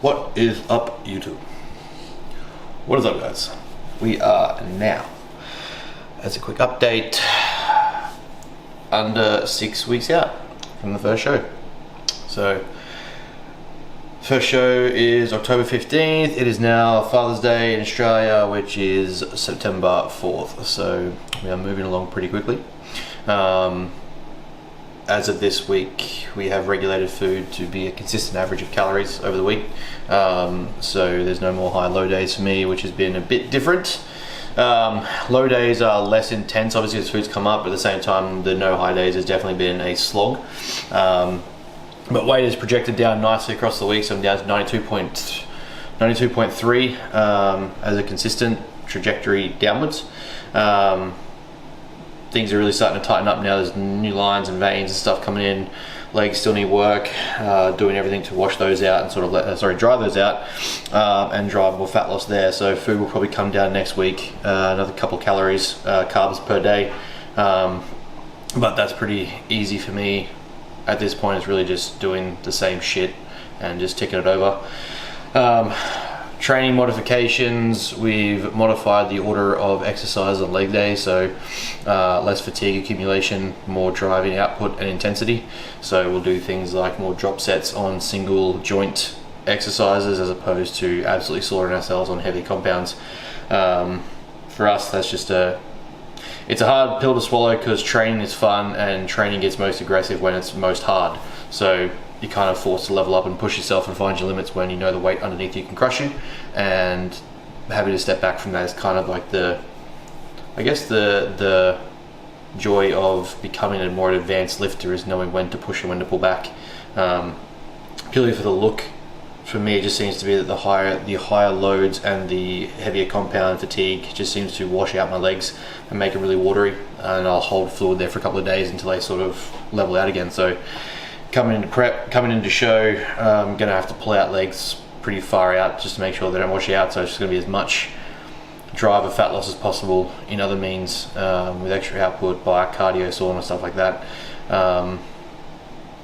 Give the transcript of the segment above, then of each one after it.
What is up, YouTube? What is up, guys? We are now, as a quick update, under 6 weeks out from the first show. So, first show is October 15th. It is now Father's Day in Australia, which is September 4th. So, we are moving along pretty quickly. As of this week, we have regulated food to be a consistent average of calories over the week. So there's no more high-low days for me, which has been a bit different. Low days are less intense, obviously, as food's come up, but at the same time, the no high days has definitely been a slog. But weight is projected down nicely across the week, so I'm down to 92.3 as a consistent trajectory downwards. Things are really starting to tighten up now. There's new lines and veins and stuff coming in. Legs still need work. Doing everything to wash those out and sort of dry those out and drive more fat loss there. So food will probably come down next week. Another couple calories, carbs per day. But that's pretty easy for me at this point. It's really just doing the same shit and just ticking it over. Training modifications, we've modified the order of exercise on leg day, so less fatigue accumulation, more driving output and intensity. So we'll do things like more drop sets on single joint exercises as opposed to absolutely slaughtering ourselves on heavy compounds. For us, that's just it's a hard pill to swallow because training is fun and training gets most aggressive when it's most hard. So you're kind of forced to level up and push yourself and find your limits when you know the weight underneath you can crush you, and having to step back from that is kind of like the joy of becoming a more advanced lifter, is knowing when to push and when to pull back. Purely for the look, for me, it just seems to be that the higher loads and the heavier compound fatigue just seems to wash out my legs and make them really watery, and I'll hold fluid there for a couple of days until they sort of level out again. So coming into prep, coming into show, I'm gonna have to pull out legs pretty far out just to make sure they don't wash out. So it's just gonna be as much drive of fat loss as possible in other means, with extra output by cardio, sauna, stuff like that.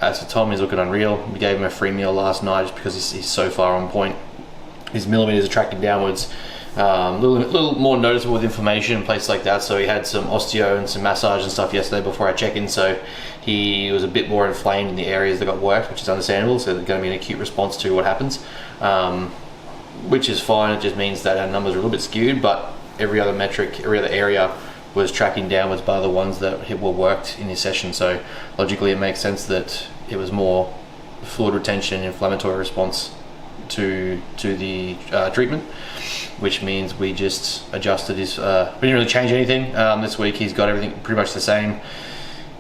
As for Tom, he's looking unreal. We gave him a free meal last night just because he's so far on point. His millimeters are tracking downwards. Little more noticeable with inflammation and places like that. So he had some osteo and some massage and stuff yesterday before I check in. So he was a bit more inflamed in the areas that got worked, which is understandable. So there's going to be an acute response to what happens, which is fine. It just means that our numbers are a little bit skewed, but every other metric, every other area was tracking downwards by the ones that were worked in his session. So logically, it makes sense that it was more fluid retention, inflammatory response to the treatment, which means we just adjusted his. We didn't really change anything this week. He's got everything pretty much the same.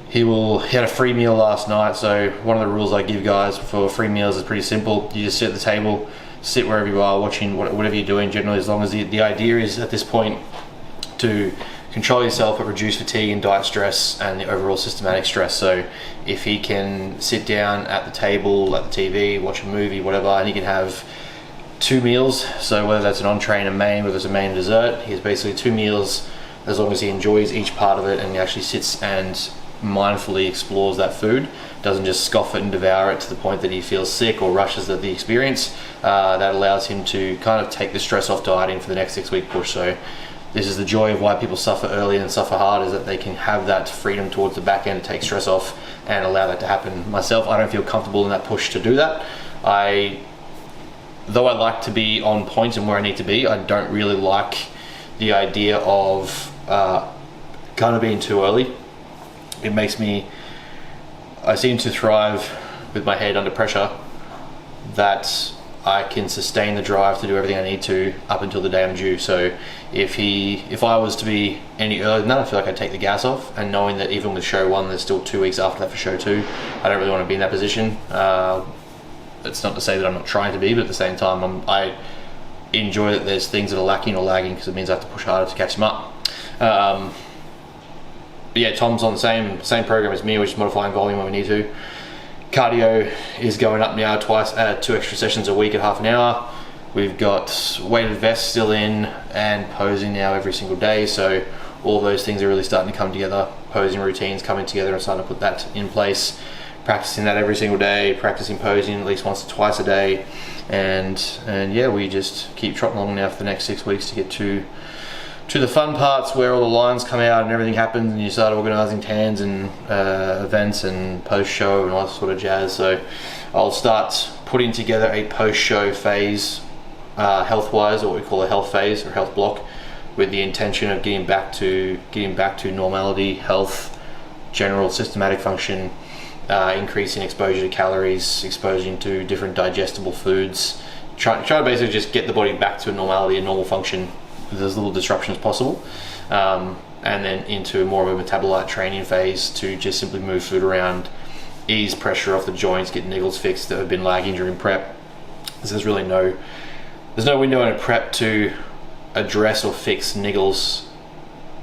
He had a free meal last night. So one of the rules I give guys for free meals is pretty simple. You just sit at the table, sit wherever you are, watching whatever you're doing. Generally, as long as the idea is at this point to control yourself but reduce fatigue and diet stress and the overall systematic stress. So if he can sit down at the table, at the TV, watch a movie, whatever, and he can have 2 meals, so whether that's an entree and a main, whether it's a main and dessert, he has basically 2 meals as long as he enjoys each part of it and he actually sits and mindfully explores that food, doesn't just scoff it and devour it to the point that he feels sick or rushes at the experience. That allows him to kind of take the stress off dieting for the next 6-week push. So this is the joy of why people suffer early and suffer hard, is that they can have that freedom towards the back end to take stress off and allow that to happen. Myself, I don't feel comfortable in that push to do that. Though I like to be on point and where I need to be, I don't really like the idea of kind of being too early. It makes me, I seem to thrive with my head under pressure, that I can sustain the drive to do everything I need to up until the day I'm due. So if I was to be any earlier than that, I feel like I'd take the gas off, and knowing that even with show 1 there's still 2 weeks after that for show 2, I don't really want to be in that position. It's not to say that I'm not trying to be, but at the same time I enjoy that there's things that are lacking or lagging, because it means I have to push harder to catch them up. But yeah, Tom's on the same program as me, which is modifying volume when we need to. Cardio is going up now, 2 extra sessions a week at half an hour. We've got weighted vests still in and posing now every single day. So all of those things are really starting to come together. Posing routines coming together and starting to put that in place. Practicing that every single day, practicing posing at least once or twice a day. and yeah, we just keep trotting along now for the next 6 weeks to get to the fun parts where all the lines come out and everything happens, and you start organising TANs and events and post-show and all that sort of jazz. So I'll start putting together a post-show phase, health-wise, or what we call a health phase or health block, with the intention of getting back to normality, health, general systematic function, increasing exposure to calories, exposing to different digestible foods, try to basically just get the body back to normality and normal function with as little disruption as possible, and then into more of a metabolite training phase to just simply move food around, ease pressure off the joints, get niggles fixed that have been lagging during prep. So there's no window in a prep to address or fix niggles.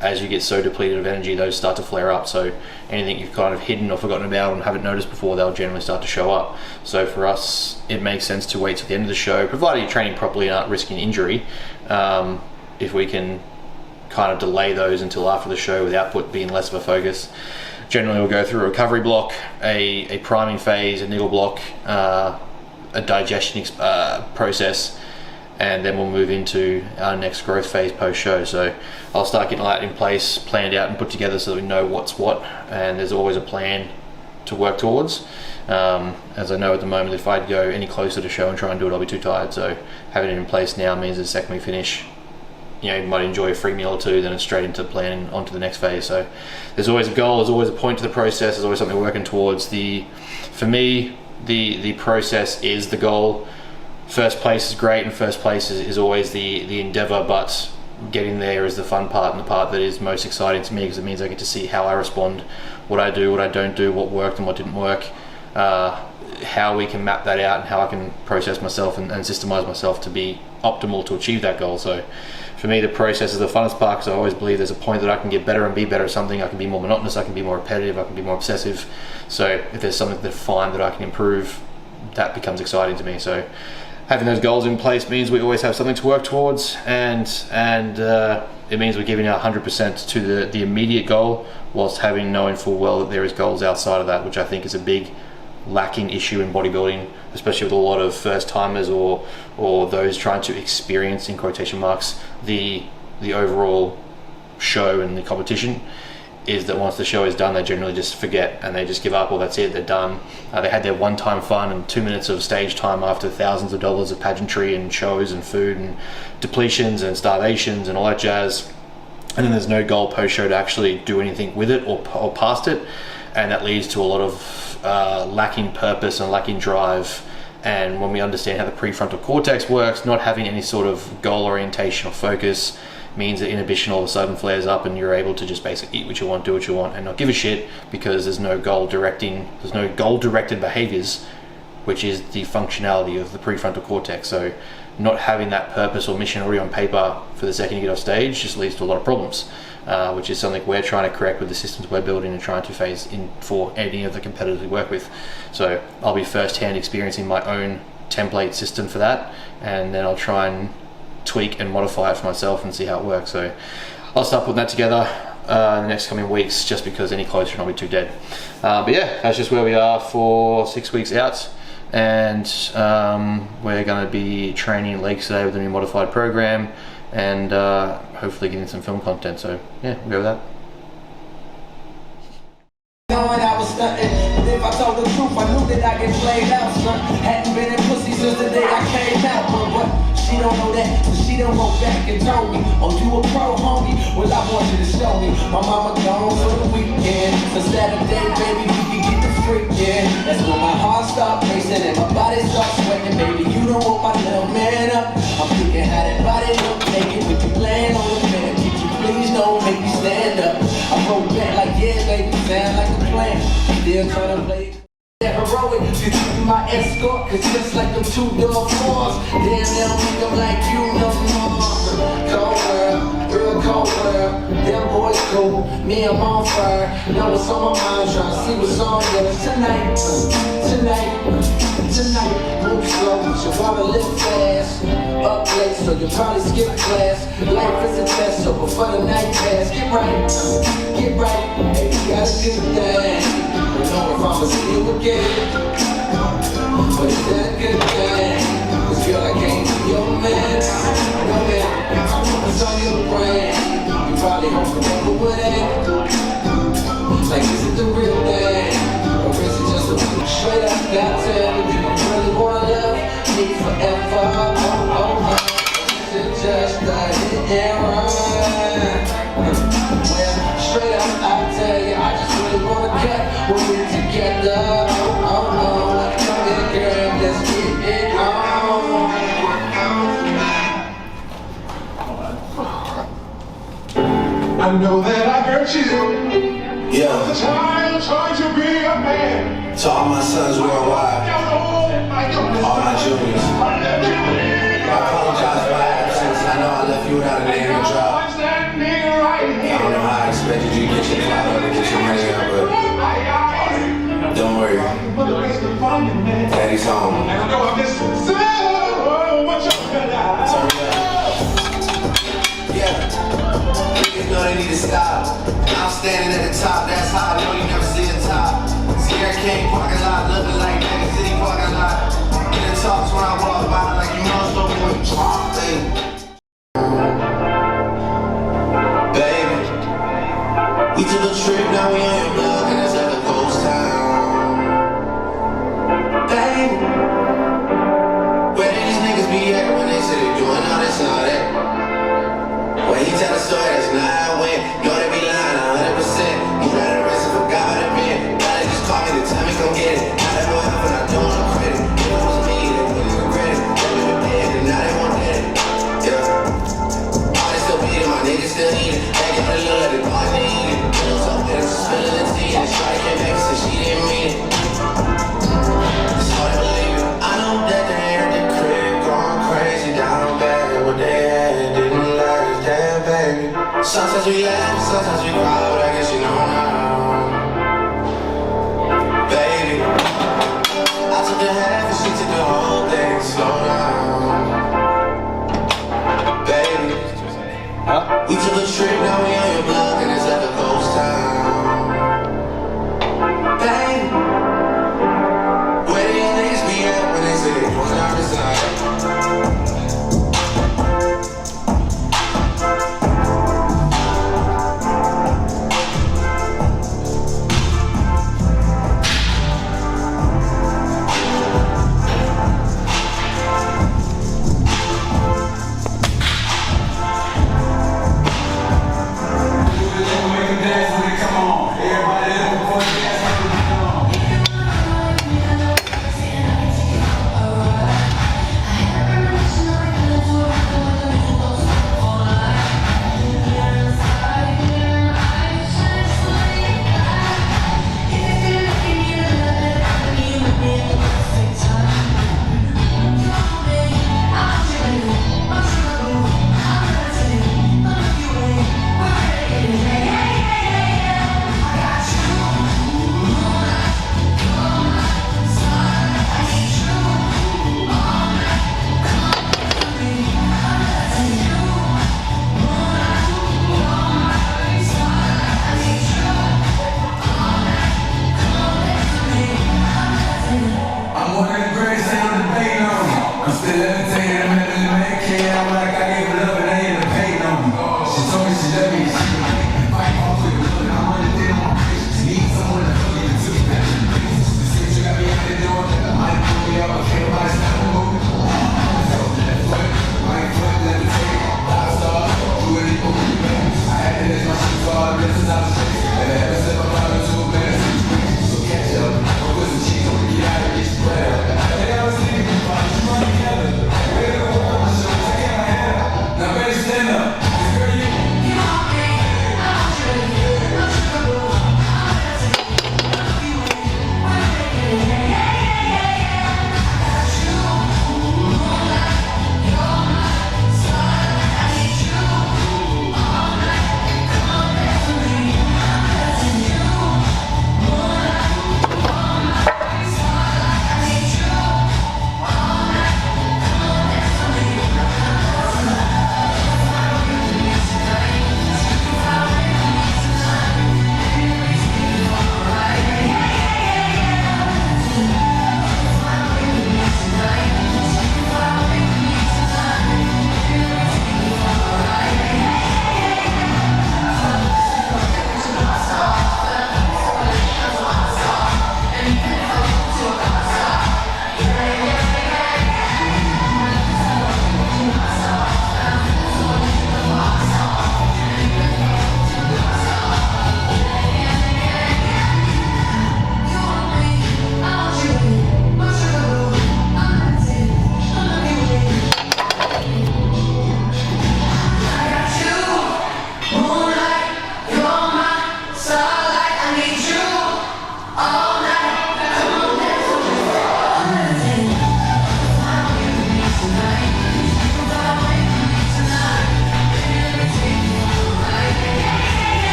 As you get so depleted of energy, those start to flare up. So anything you've kind of hidden or forgotten about and haven't noticed before, they'll generally start to show up. So for us, it makes sense to wait till the end of the show, provided you're training properly and aren't risking injury. If we can kind of delay those until after the show with output being less of a focus. Generally we'll go through a recovery block, a priming phase, a niggle block, a digestion process, and then we'll move into our next growth phase post-show. So I'll start getting all that in place, planned out and put together so that we know what's what, and there's always a plan to work towards. As I know at the moment, if I'd go any closer to show and try and do it, I'll be too tired. So having it in place now means the second we finish, you might enjoy a free meal or two, then it's straight into planning onto the next phase. So there's always a goal, there's always a point to the process, there's always something we're working towards. For me, the process is the goal. First place is great, and first place is always the endeavor, but getting there is the fun part, and the part that is most exciting to me, because it means I get to see how I respond, what I do, what I don't do, what worked and what didn't work, how we can map that out, and how I can process myself and systemize myself to be optimal to achieve that goal. So for me, the process is the funnest part, because I always believe there's a point that I can get better and be better at something. I can be more monotonous, I can be more repetitive, I can be more obsessive. So if there's something that I find that I can improve, that becomes exciting to me. So having those goals in place means we always have something to work towards, and it means we're giving our 100% to the immediate goal, whilst knowing full well that there is goals outside of that, which I think is a big lacking issue in bodybuilding, especially with a lot of first timers or those trying to experience, in quotation marks, the overall show and the competition. Is that once the show is done, they generally just forget and they just give up, or that's it, they're done. They had their one-time fun and 2 minutes of stage time after thousands of dollars of pageantry and shows and food and depletions and starvations and all that jazz, and then there's no goal post-show to actually do anything with it or past it, and that leads to a lot of lacking purpose and lacking drive. And when we understand how the prefrontal cortex works, not having any sort of goal orientation or focus means that inhibition all of a sudden flares up, and you're able to just basically eat what you want, do what you want, and not give a shit, because there's no goal directed behaviors, which is the functionality of the prefrontal cortex. So not having that purpose or mission already on paper for the second you get off stage just leads to a lot of problems, which is something we're trying to correct with the systems we're building and trying to phase in for any of the competitors we work with. So I'll be first-hand experiencing my own template system for that, and then I'll try and tweak and modify it for myself and see how it works. So I'll start putting that together in the next coming weeks, just because any closer and I'll be too dead. But yeah, that's just where we are for 6 weeks out, and we're going to be training legs today with a new modified program, and hopefully getting some film content. So yeah, we'll go with that. Knowing I was stunting, but if I told the truth, I knew that I get played out, son. Hadn't been in pussy since the day I came out, but what? She don't know that, so she done wrote back and told me, oh, you a pro, homie? Well, I want you to show me. My mama gone for the weekend, so Saturday, baby, we can get the freak, yeah. That's when my heart start racing and my body starts sweating, baby. You don't want my little man up. I'm thinking how that body look naked with you laying on the bed. Could you please don't make me stand up? I wrote back like, yeah, baby, sound like a plan. Still trying to play that heroic. You keep my escort, cause just like them 2 door fours, damn, they don't think I'm like you no more. Cold world, real cold world. Them boys cool, me I'm on fire. Know what's on my mind, trying to see what's on there. Tonight, move slow, you wanna live fast. Up late, so you probably skip class. Life is a test, so before the night pass, get right, hey, you got a good thing. Don't know if I'ma see you again, but is that a good thing? can't run. Well, straight up, I tell you, I just really wanna cut when we're together. Oh no, come here, girl, let's get it on. I know that I hurt you. Yeah. All the time trying to be a man. To all my sons worldwide, all my juniors, I apologize for my absence. I know I left you without a name to drop. I don't know how I expected you to get your clout up and get your money up, but don't worry. Daddy's home. Turn me up. Yeah. Niggas know they need to stop. I'm standing at the top, that's how I know you never see the top. Sierra King parking lot, looking like Mega City parking lot. In the talks when I walk by, like you know it's looking when you drop, baby. We took a trip, now we on your block, and it's like a ghost town. Baby, where did these niggas be at when they say they doing all this and all that? When he tell a story, that's not how it went. Know they be lying 100%. You not arrested for God but a man. Gotta just call me the time he gon' get it. I don't know how, but I don't want credit. If it was me, they wouldn't regret it. They been dead, and now they won't get it. Yeah. All they still beating, my niggas still eating. They give it a little, they boy, they eat it. Pills up there, just spilling the tea. And Shawty came back and said she didn't mean it. It's hard to believe it. I know that they at the crib going crazy down bad. What they had didn't last, damn baby. Sometimes we laugh, sometimes we cry, but I guess you know now. Baby, I took the half and she took the whole thing. Slow down. Baby, we took a trip, now we on your block and it's like a ghost town. Baby, where these niggas be at when they say they doing all this and all that?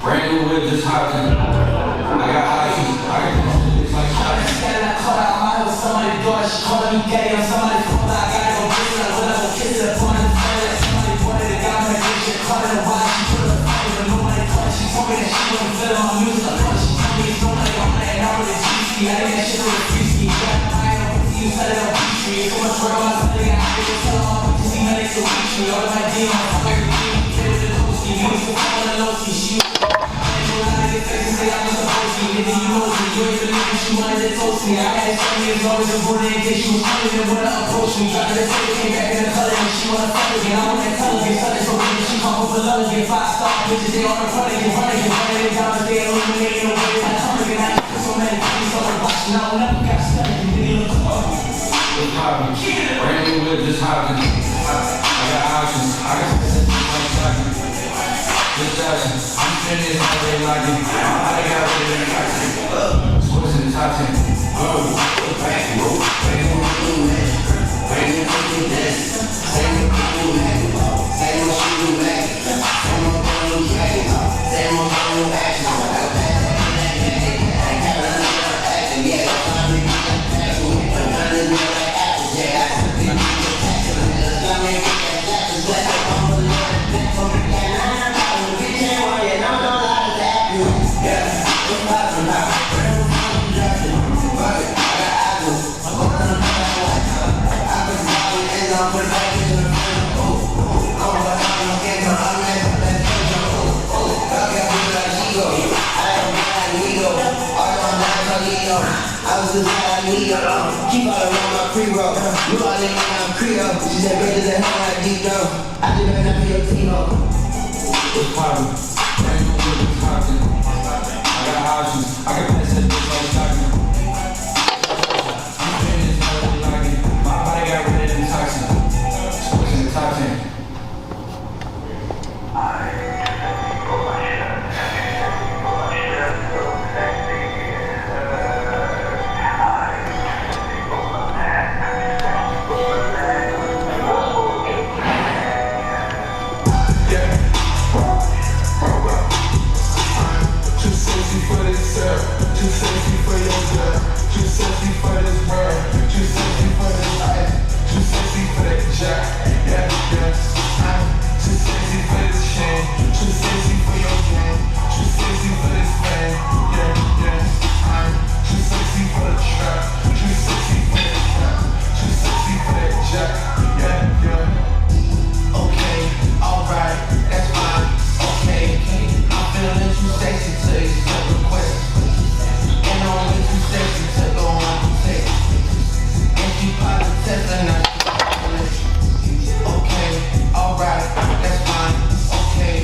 Brand new whip, just hopped in. I got options. I got it's like shots. Somebody thought she calling me gay, I'm somebody's phone, I gotta go kiss her. When I go kiss her, point in the phone, somebody pointed a gun, my bitch, she caught her, why she put her phone, but nobody caught. She told me that she wasn't feeling my music, she told me it's nobody on my head, I'm really cheesy. I think that shit was freaky. Got my eye on you said it on Petrie. So much work on my something, I have to tell her, I'm to see my next to Petrie. All of my demons, I'm very clean, play with the toasty, you used to fall on the low key, she say I'm just a postie, nigga, you know me. You ain't believe me, she wanted to toast me. I had some years always important in case she was coming and wanna approach me. Dropped the tape, came back in the color and she wanna fuck again. I'm on that color, get something so big, she come over love again. 5-star bitches, they on the front again, running it down, but they illuminating the way I come again. I put so many things on the watch, now I never got stuck, nigga, look up. What's poppin'? Brand new whip, just hopped in. I got options. I got like shotgun. Just action. I'm finished, how they like it. I got rid of the toxic. Sports in the top 10. I was just like I need her. Keep all around my pre-roll. You all in my Creole. She said, better than how I deep down. I did not for your team up. What's poppin'? Brand new whip, just hopped in. I got options. I got pass that bitch like shotgun. I'm finished, how they like it. My body got rid of the toxic. Sports in the top 10. Too sexy for your girl, too sexy for this world, too sexy for this life, too sexy for that jack, yeah, yeah. I'm too sexy for this chain, too sexy for your game, too sexy for this fame, yeah, yeah. I'm too sexy for the trap, too sexy for that trap, too sexy for that jack, yeah, yeah. Okay, alright, that's fine, okay. I'm feeling too sexy to accept requests. And I'm way too sexy to go on the tape. And she probably testing us. Okay, alright, that's fine. Okay,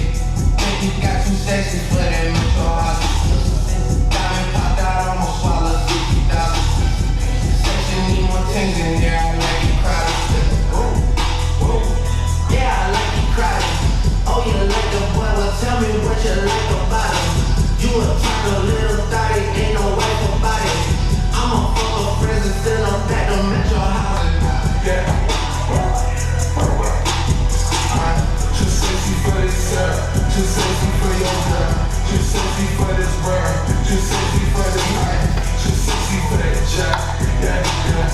think you got too sexy for that mental hospital. Diamond popped out, almost swallowed 50,000. Section need more things in there, I like it crowded. Yeah, I like it crowded. Oh, you like the boy, well tell me what you like about him. You a type of little thotty, ain't no wife about it. I'm a fuck of friends and still I'm back to metro housing. Yeah. I'm too sexy for this girl, too sexy for your girl, too sexy for this world, too sexy for this life, too sexy for that jack, yeah, yeah.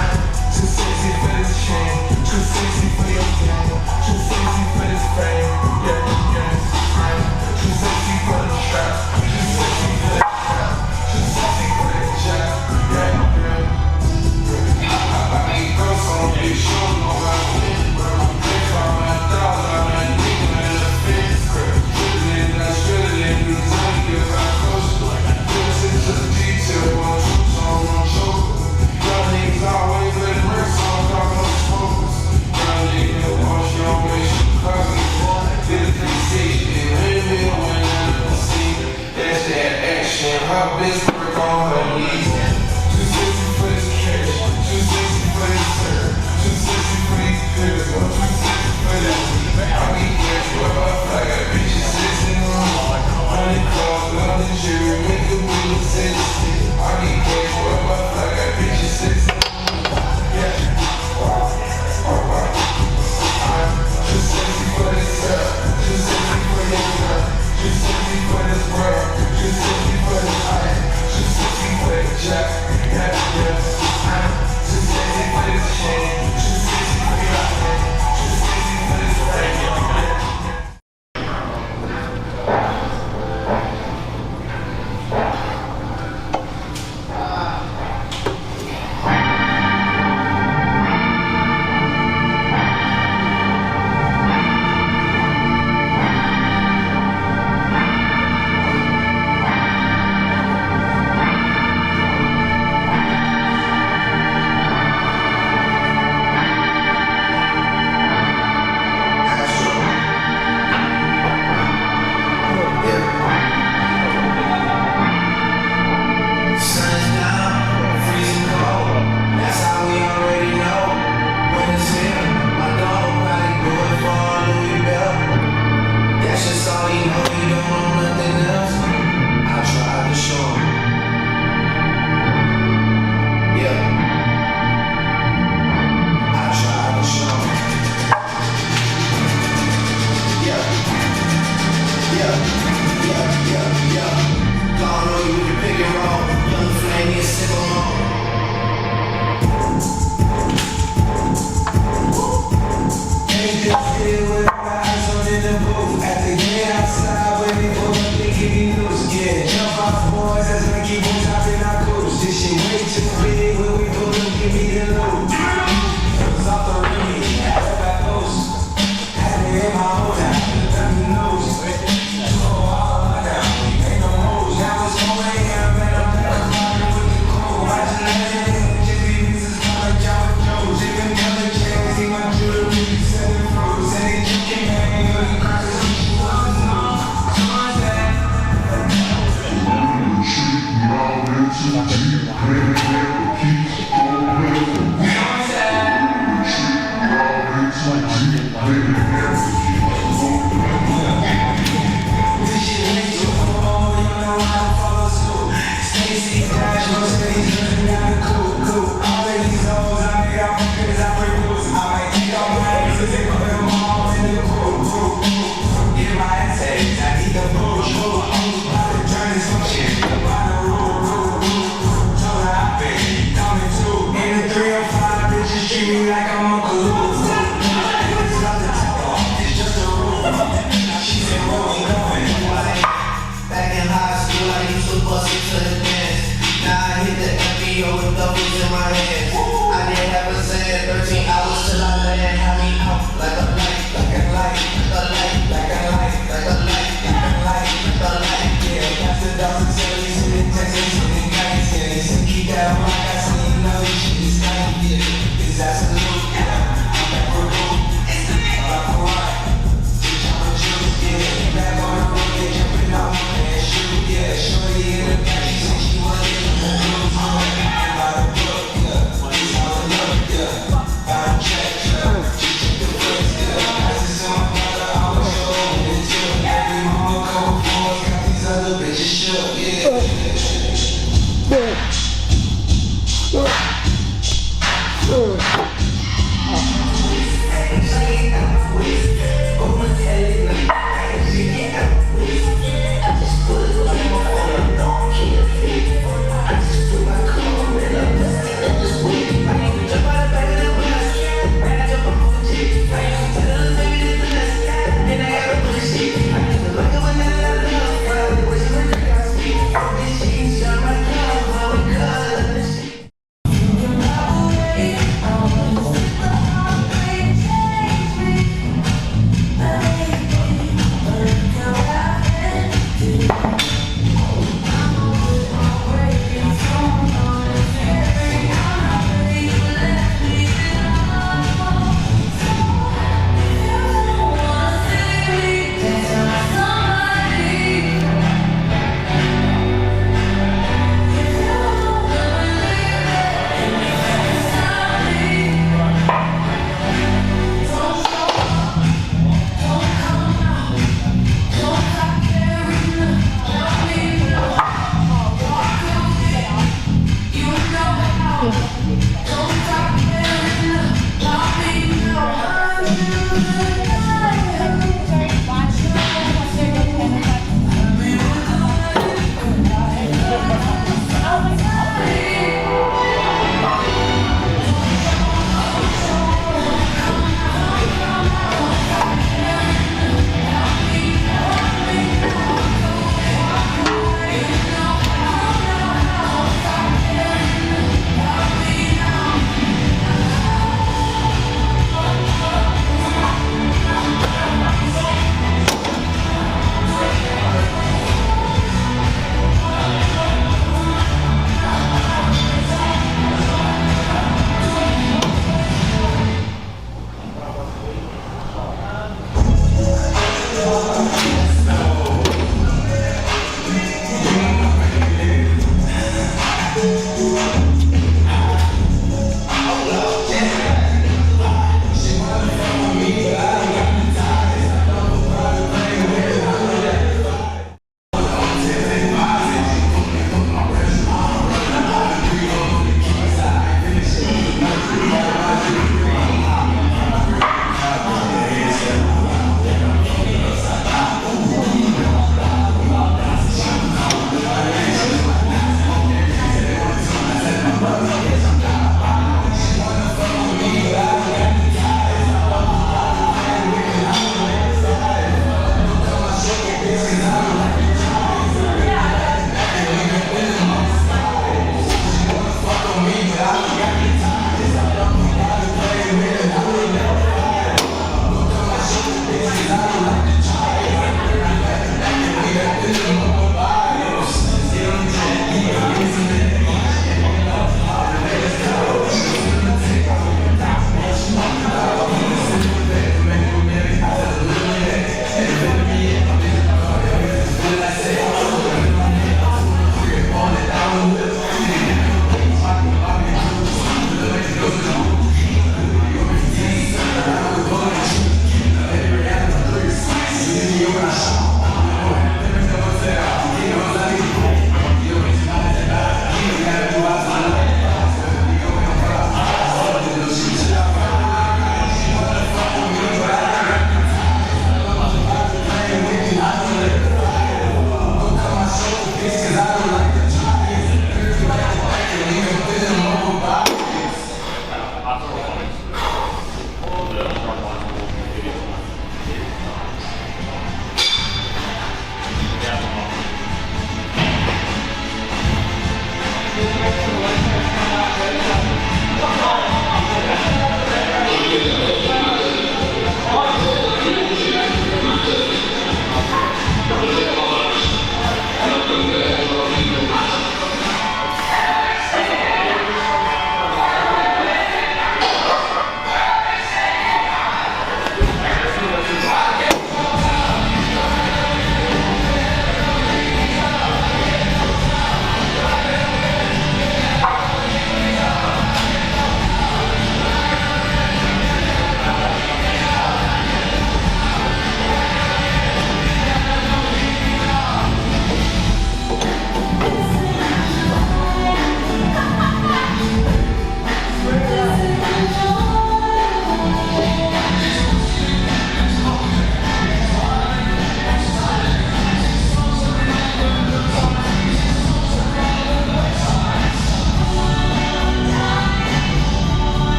I'm too sexy for this chain, too sexy for your game, too sexy for this fame, yeah, yeah. I'm too sexy for the trap, too sexy for that trap, too sexy for that jack, yeah, yeah. I need girls on big shows, no matter what, bro. They call me 1,000, I'm not thinking in the fence.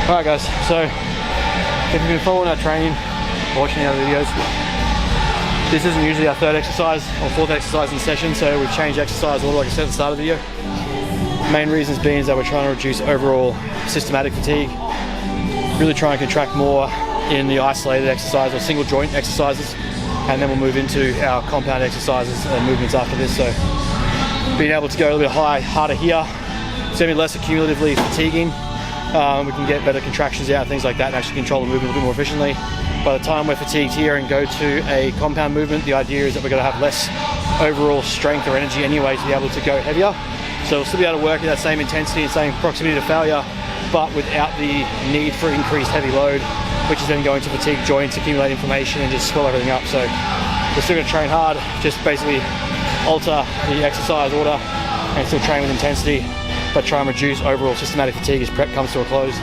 Alright guys, so if you've been following our training, watching our videos, this isn't usually our third exercise or fourth exercise in session, so we've changed exercise order like I said at the start of the video. Main reasons being is that we're trying to reduce overall systematic fatigue, really try and contract more in the isolated exercise or single joint exercises, and then we'll move into our compound exercises and movements after this. So being able to go a little bit harder here, it's going to be less accumulatively fatiguing. We can get better contractions out and things like that and actually control the movement a little bit more efficiently. By the time we're fatigued here and go to a compound movement, the idea is that we're going to have less overall strength or energy anyway to be able to go heavier. So we'll still be able to work at that same intensity and same proximity to failure, but without the need for increased heavy load, which is then going to fatigue joints, accumulate inflammation and just swell everything up. So we're still going to train hard, just basically alter the exercise order and still train with intensity, but try and reduce overall systematic fatigue as prep comes to a close.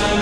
I'm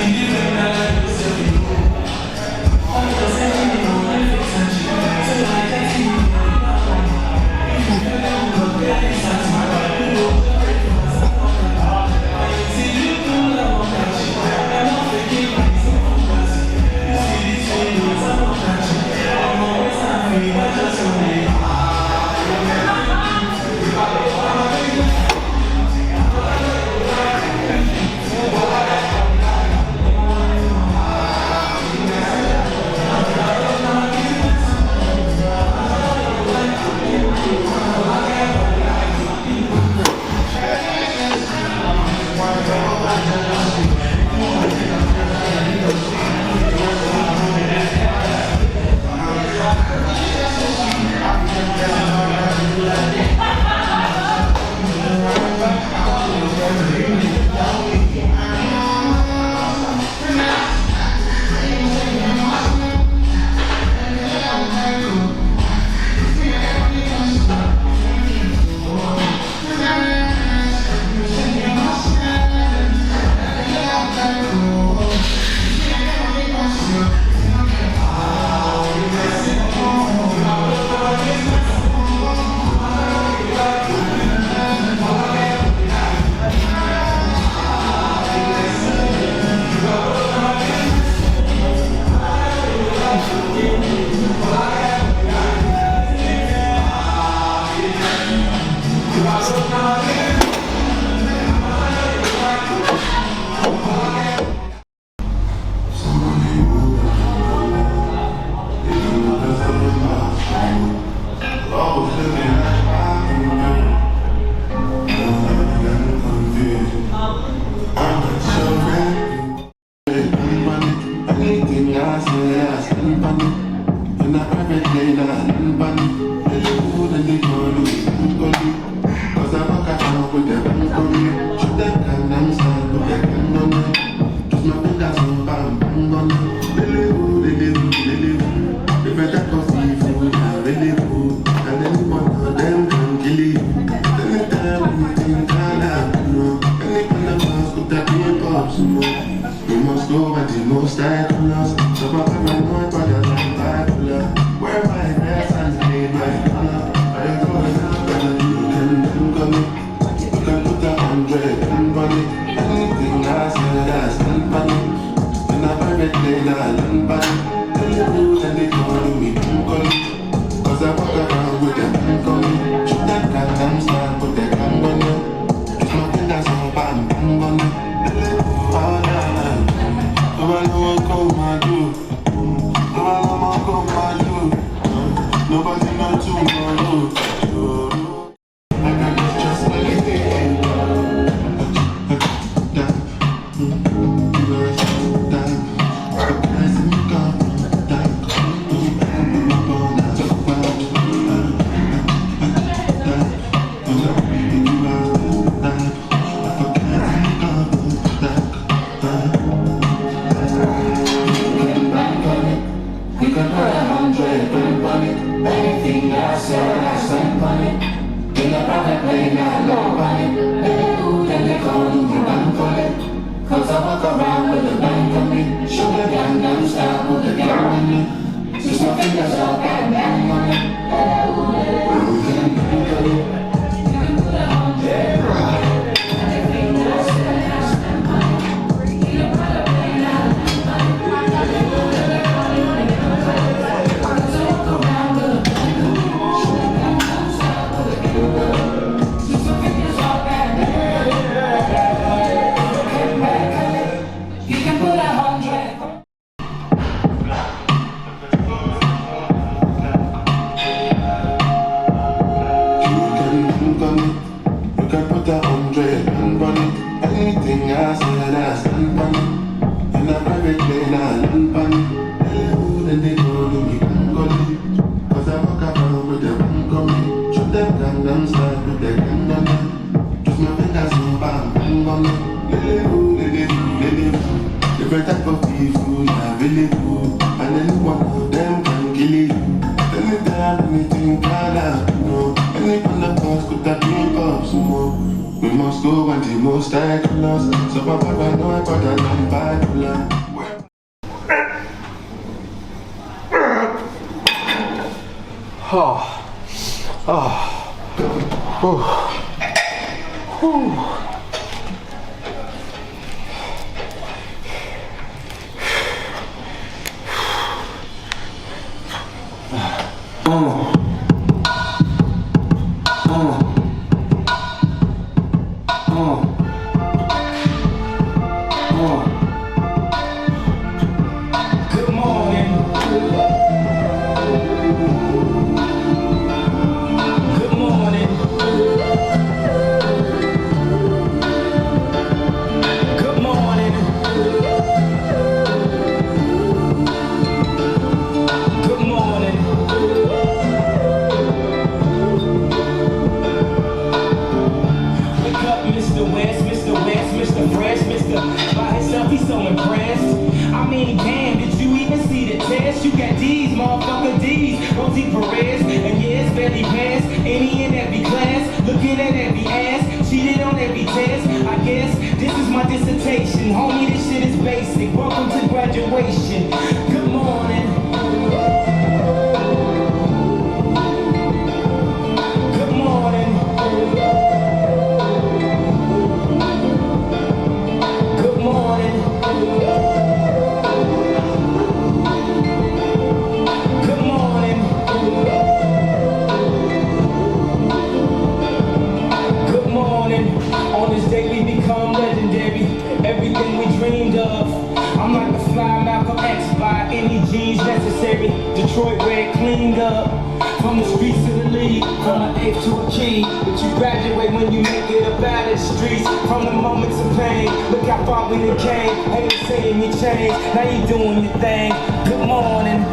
We must go and stack of loss. So I know I got that line by the line. Good morning. Good morning. Good morning. Good morning. Wake up, Mr. West, Mr. West, Mr. Fresh, Mr. By himself, he's so impressed. I mean, damn, did you even see the test? You got D's, motherfucker D's, Rosie Perez, and yeah, it's barely passed. Any in every class, looking at every ass, cheated on every test. I guess this is my dissertation, homie. This shit is basic. Welcome to graduation. Good morning. Good morning. Good morning. Good morning. Good morning. On this day we become legendary. Everything we dreamed of. I'm like a fly Malcolm X by any genes necessary. Detroit red cleaned up. From the streets to the league, from an eighth to a key. But you graduate when you make it up out of the streets. From the moments of pain, look how far we done came. Haters saying you changed, now you doing your thing. Good morning.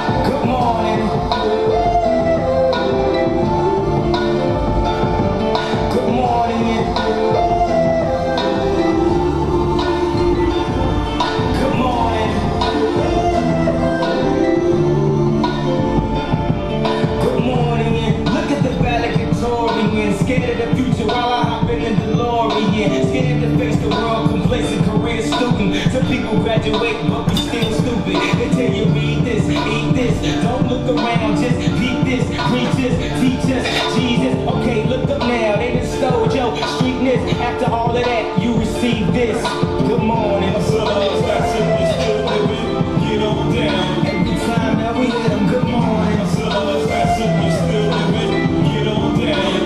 Good morning. Good morning. Good morning. Good morning. Look at the valedictorian, scared of the future while I hop in the DeLorean. Scared to face the world, complacent career student. Some people graduate, but we still stupid. They tell you read this, eat this. Don't look around, just peep this. Preach this, teach us, Jesus. Okay, look up now, they done stole your streetness. After all of that, you receive this. Good morning. Every time that we hit them, good morning.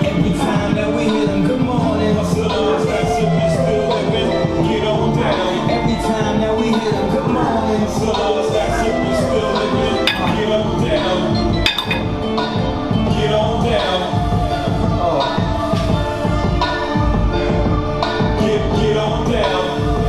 Every time that we hit them, good morning. Every time that we hit them, good morning. Get on down.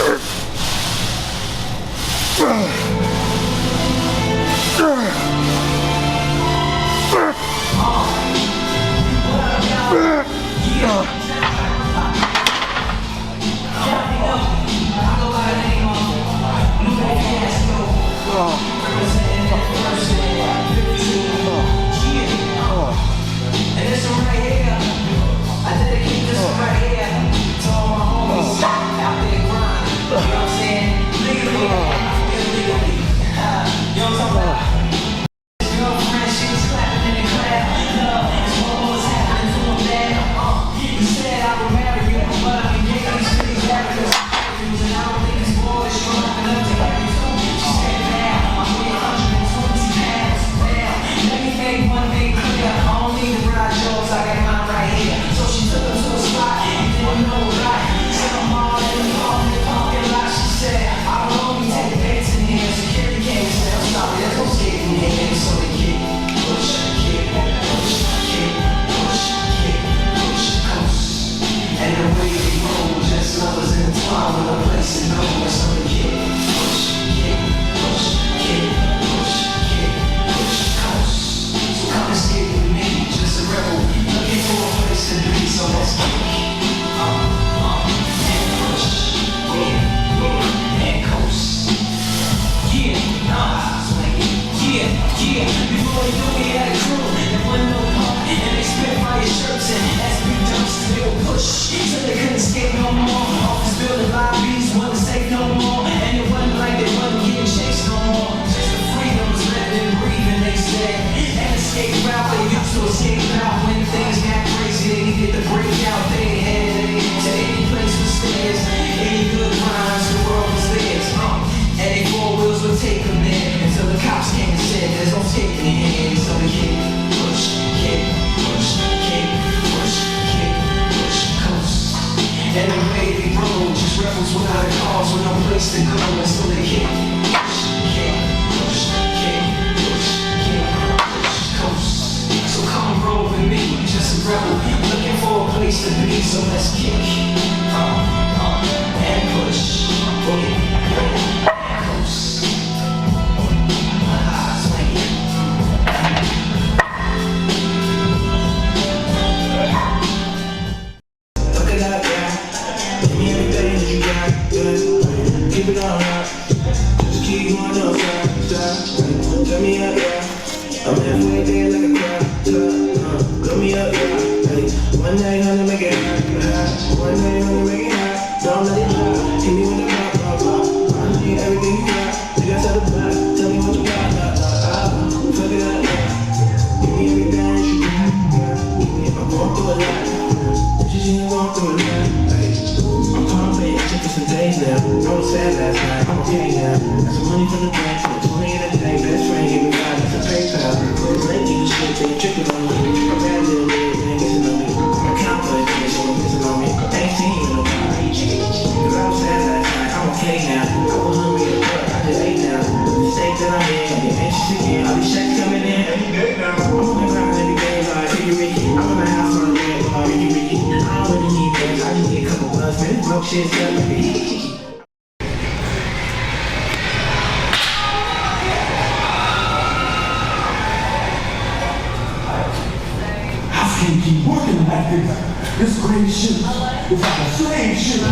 And this one right here, I dedicate this one right here to all my homies out there grinding. You know what I'm saying? Legally, illegally. You know what I'm talking about? His girlfriend, she was clapping in the crowd. Love is what was happening to him now. He said I would marry you, but I'm engaged to these Africans. And I don't think this boy is strong enough to carry you. She said, now, I'm 120 pounds. Now, let me make one thing clear. I don't need to ride yours, I got mine right here. So she took him to a spot, he didn't know right. Said I'm all in the parking lot. She said, I don't know, we take the baits in here. Security came and said, I'm sorry, there's no skating in here. So they kick, push, kick, push, kick, push, kick, push, coast. And the way they roll, just lovers intertwined with a place to go. So they kick, push, kick, push, kick, push, kick, push, coast. So come and skate with me, just a rebel, looking for a place to be. So let's kick, and push, and coast. Yeah. Before you knew we had a crew, there wasn't no pump, and they spit fire shirts and SB dumps to build push, so they couldn't skate no more. Office building lobbies wasn't safe no more, and it wasn't like they wasn't getting chased no more. Just the freedom was living and breathing, they said. And escape route, they used to escape out when things got crazy. They needed to break out, they headed to any place with stairs. Any good crimes, the world was theirs. And they four wheels would take them in until the cops came and said, there's no taking it in. So they kick, push, kick, push, kick, push, kick, push, coast. And the way they roll, just rebels without a cause, with no place to go. And so they kick, push, kick, push, kick, push, kick, push, coast. So come roll with me, just a rebel, looking for a place to be. So let's kick, and push, boogie. Keep it on up, just keep going up, stop. Turn me up, yeah. I'm halfway there like a crowd, blow me up, yeah. Hey, 1-800 make it hot, 1-800 make it hot. Don't let it drop, hit me with the pop. I need everything you got. You got to the back, tell me what you got. Fuck it up, yeah. Give me everything that you got, yeah. I'm going through a lot, she's going through a lot. I'm pumping, checking some days now. I was sad last night, I'm okay now. Got some money from the bank, so 20 in a day. Best friend gave me $5, that's a PayPal. This late nigga shit, they tripping on me. A bad little nigga, they ain't missing on me. My account for the kids, they ain't missing on me. I ain't seen you in no time. Cause I was sad last night, I'm okay now. I was hungry as fuck, I just ate now. The state that I'm in, I get anxious again. All these checks coming in, every day now. I'm on the ground every day, like Ricky. I'm in the house on the red, like Ricky. I don't really need this, I just need a couple bucks, man. This broke shit's up, like Can't keep working like this. This great shit is like a slave ship.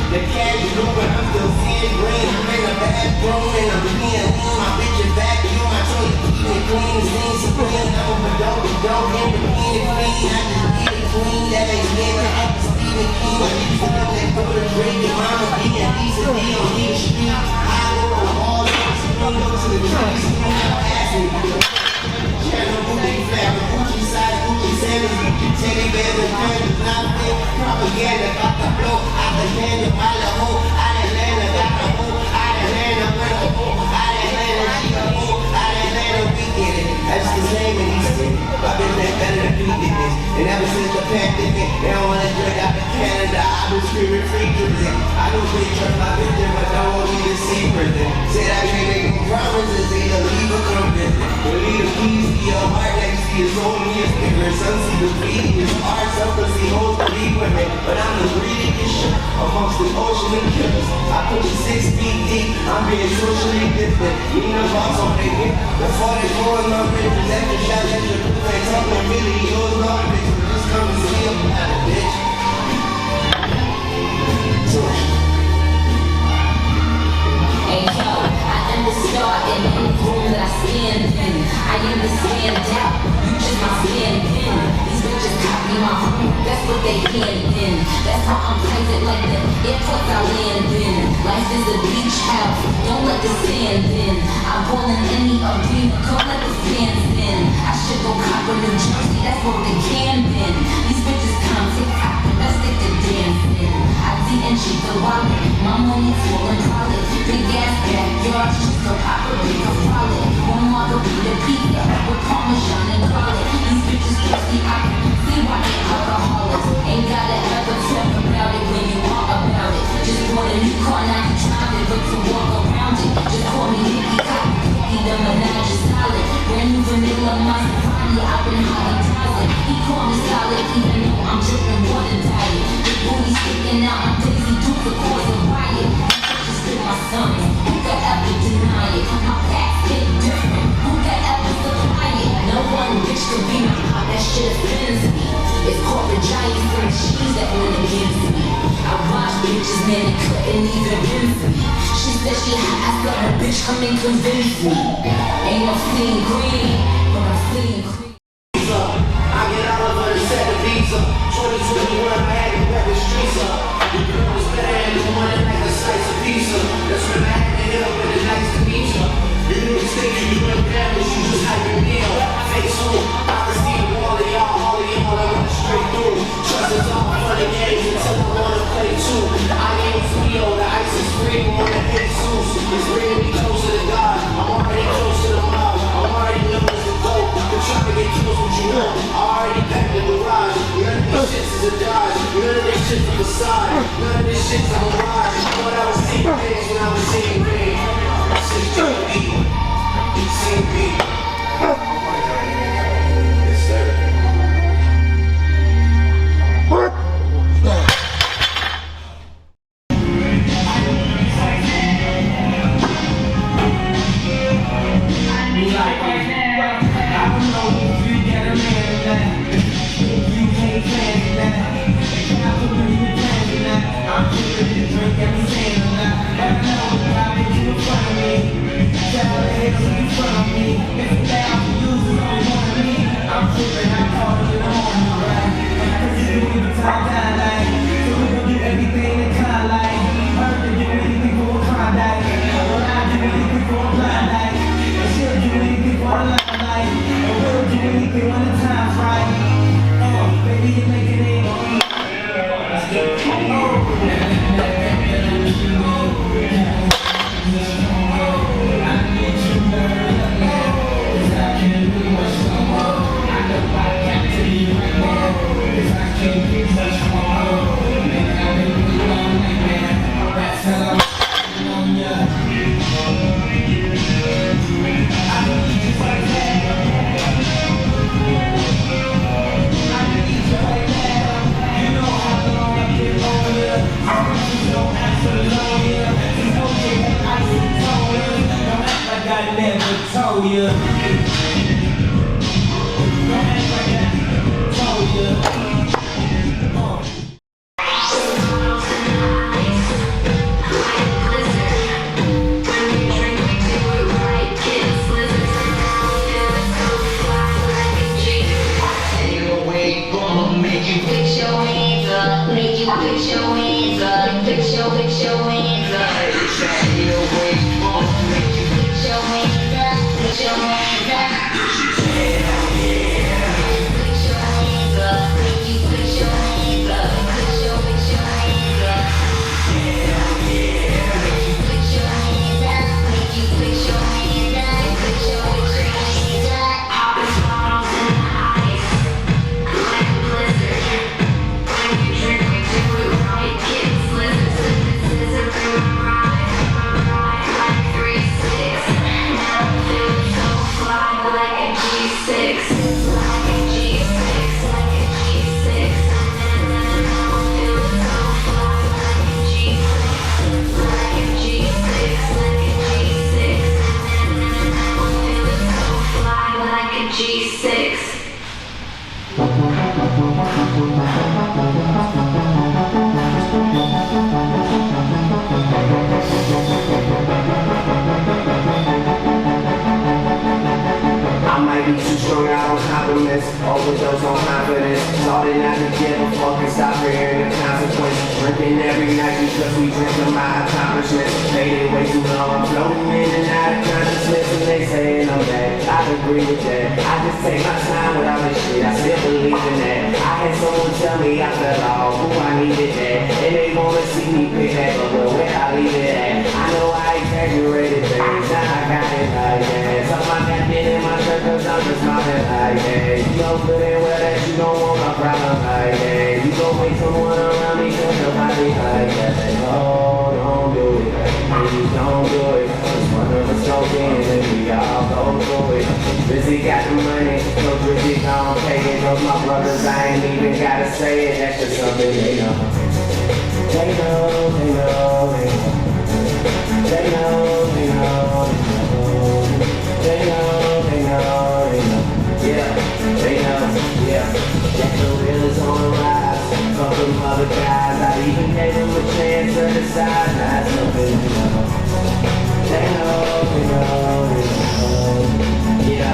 The cash blue, but I'm still seeing green. I'm in the bathroom and I'm peeing. My bitch is back, you my Don't get the beat clean, I just get it clean. That ain't getting the upper Stephen King. I used to live that go to drink and mama being decent, be on these streets. I know I'm all over the street, go to the trees, ask me. Channel Gucci family, Gucci size, Gucci sandals, Gucci teddy bears and pandas, not fit propaganda. About to blow out the hand of my little hoe. Out Atlanta, got a hoe. Out Atlanta, with a hoe. Out Atlanta, she a hoe. Out Atlanta, we get it. That's the same in these cities. I've been there better than we did this. And ever since the pandemic, they don't wanna drink out of Canada. I've been screaming free prison. I don't really trust my victim, but don't want me to see prison. Said I can't make no promises, either leave or come visit. But leave the peace, be your heart, that you see his own in your spirit. Some see the bleeding, his heart, some can see hoes believe women. But I'm the greediest shit amongst the ocean of killers. I put you 6 feet deep, I'm being socially different. You know boss on they hip. The 44 my bitches, extra shots, extra proof, ain't talking really yours, no bitch. Just come and see about it, bitch. Hey yo, I am the star in any room that I stand in. I am the standout, you just my stand-in. These bitches copy my home, that's what they hand in. That's how I'm private like the airports I land in. Life is a beach house, don't let the sand in. I'm born in any arena, come let the fans in. I should go cop a New Jersey, that's where they can been. These bitches come TikTok, let's stick to dancing. I DNG the wallet, my money's swollen wallet. Big ass backyard, just a pop a big wallet. One margarita pizza with Parmesan and garlic. These bitches thirsty, I can see why they alcoholics. Ain't gotta ever talk about it when you want about it. Just want a new car, now you drive it, but to walk around it. Just call me Nicky Cotton, Cookie, the menage is solid. Brand new vanilla Maserati, I've been hot deposit. He call me solid, even though I'm dripping water diet. The booty sticking out, I'm Daisy Duke, the cause of riot. Just with my sons, who could ever deny it? My packs hit different, who could ever supply it? No one bitch could be my pop, that shit offends me. It's corporate giants and cheese that went against me. I watch bitches, man, they couldn't even rinse me. She said she hot, I said her bitch come and convince me. Ain't no seeing green, but I'm seeing green. I get all over the set of visa. 2021, I had to grab the streets up. The girl was better and the money like a slice of pizza. That's when I had to hit up with the nice to meet ya. You knew the stage, you doing damage, you just hyping me up. Face who? I can see all of y'all, I went straight through. Trust is all for the games until I wanna play too. I am Theo, the ice is free, on the Jesus. It's bringing me closer to God. I'm already close to the mob. I'm already known as a goat. Been trying to get close what you want. I already back in the garage. None of this shit is a dodge. None of this shit's a facade. None of this shit's a mirage. Thought I was seeing things when I was seeing rain. CB. Yes, sir. I might be too strung out on compliments, overdose on confidence. Started not to give a fuck and stop fearing the consequence. Drinking every night because we drink of my accomplishments. Made it way too long, I'm floating in and out of consciousness. And they saying I'm bad, I agree with that. I just take my time with all this shit, I still believe in that. I had someone tell me I fell off, who I needed that. And they wanna see me pick that up, but where I leave it at. I know I exaggerated things, now I got it like that. Something I got in my shirt cause I'm just smiling like that. You know good and well that you don't want my problem like that. You gon' make someone around me cause nobody like that. Oh, don't do it, please don't do it. Just one of us go in and we all go through it. Busy got the money, so Drizzy gon' pay it. Those my brothers, I ain't even gotta say it. That's just something they know. They know, they know, they know. They know, they know, they know. They know, yeah, they know, yeah. Jack the real is on the rise. Fuck them other guys, I even gave them a chance to decide. That's something they know. They know, they know, they know. Yeah,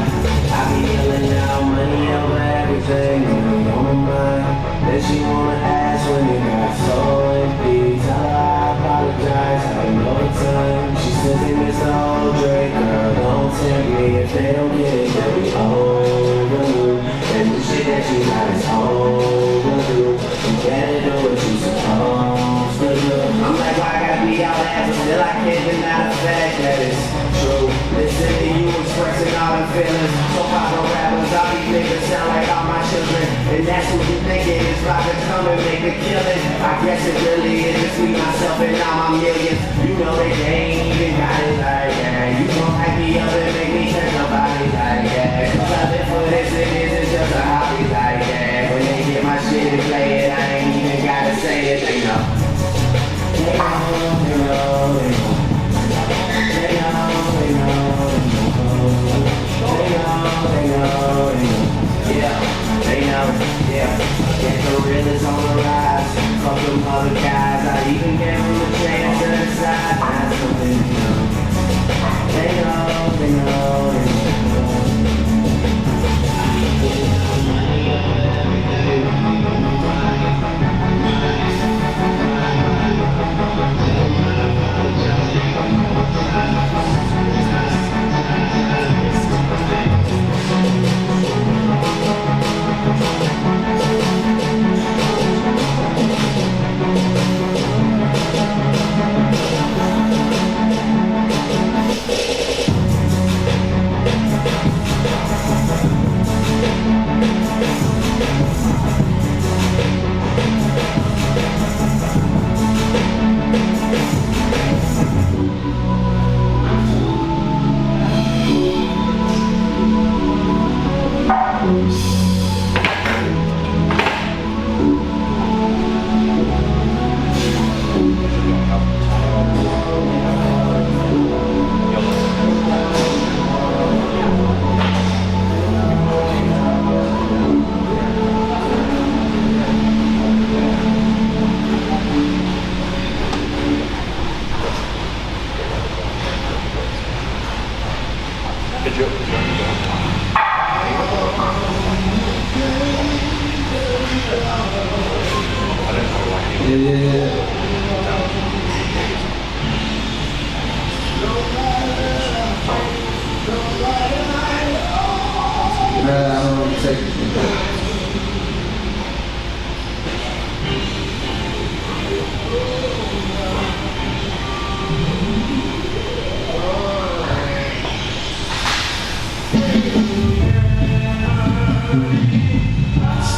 I be yelling out money over everything, money on my mind. Then she wanna ask when it got so empty. Tell her I apologize, I ain't no time. She says they miss the whole Drake, girl, don't tempt me if they don't get it, then we over you. And the shit that you got is over you. You better do what you supposed to do. I'm like, why I gotta be all that, but still I can't deny the fact that it's true. Listen to you expressing all the feelings. So far no rappers, all these niggas sound like all my children. And that's what you thinking is about to come and make a killing. I guess it really is just me, myself, and all my millions. You know that they ain't even got it like that. You gon' hype me up and make me turn nobody like that. Cause I live for this and this is just a hobby like that. When they get my shit and play it, I ain't even gotta say it, they know. They know, they know, they know. They know, they know, they know, they know, they know, yeah, they know, yeah. Get the real is on the rise. Fuck them other guys, I even gave them a chance to decide. That's something they know. They know, they know, they know.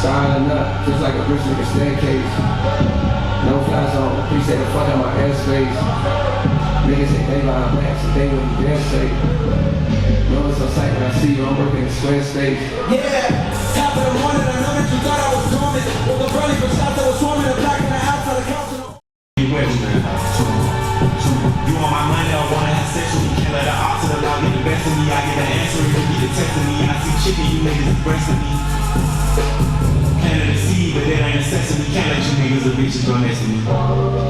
Styling up, just like a bridge like a staircase. No fly zone, appreciate the fuck out my airspace. Niggas say they lie back, so they wouldn't dare say. No, it's so sight when I see you, I'm working in Squarespace. Yeah, top of the morning, I know that you thought I was dormant. With the burning for shots that was swarming, the black in the house, out of council. You with me, man. You want my money, I wanna have sex with me. Can't let the odds of the law get the best of me. I get the answer, you get the text of me. I see chicken, you niggas is breasting me. Planted the seed, but bed ain't a sexy. We can't let you niggas or bitches go next to me.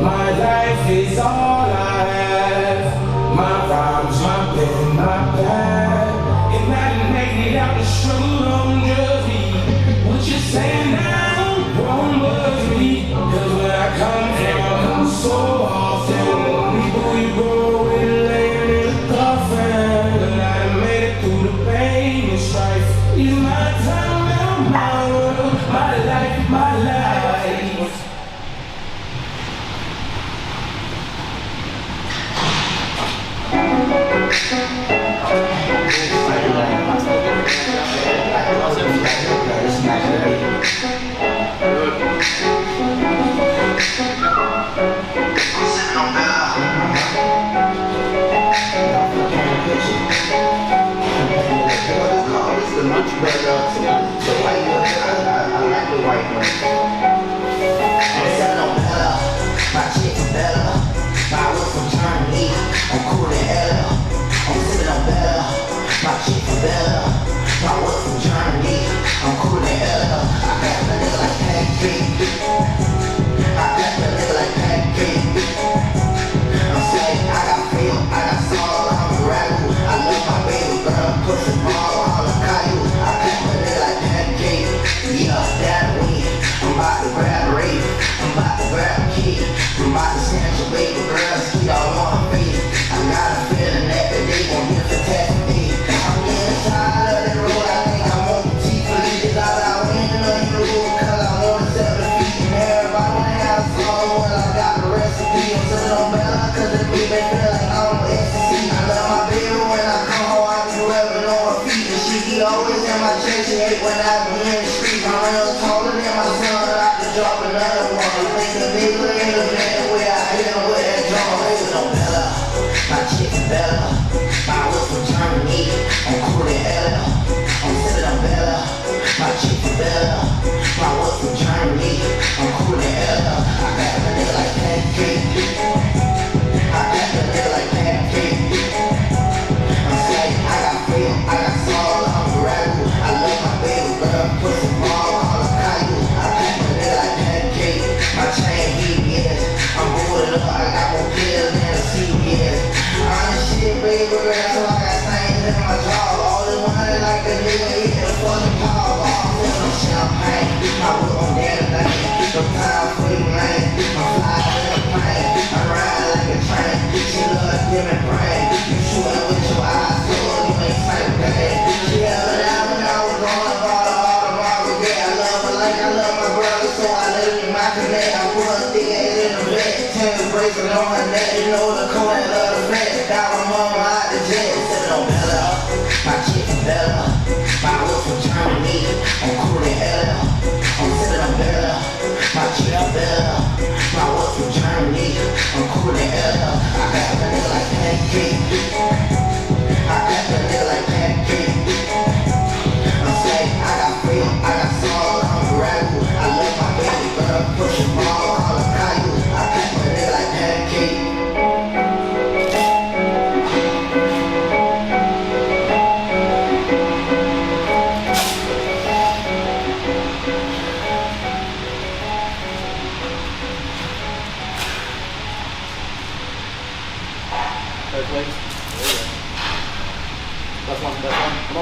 My life is all I have. My problems, my pain, my path. If I didn't make it out the struggle, don't judge me. What you saying now won't budge me. Cause where I come from, so often people you grow with laying in the coffin. But I done made it through the pain and strife. It's my time now, my world, my life, my life.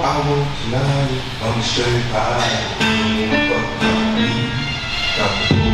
I was 90 on the straight high. Fuck me. Got the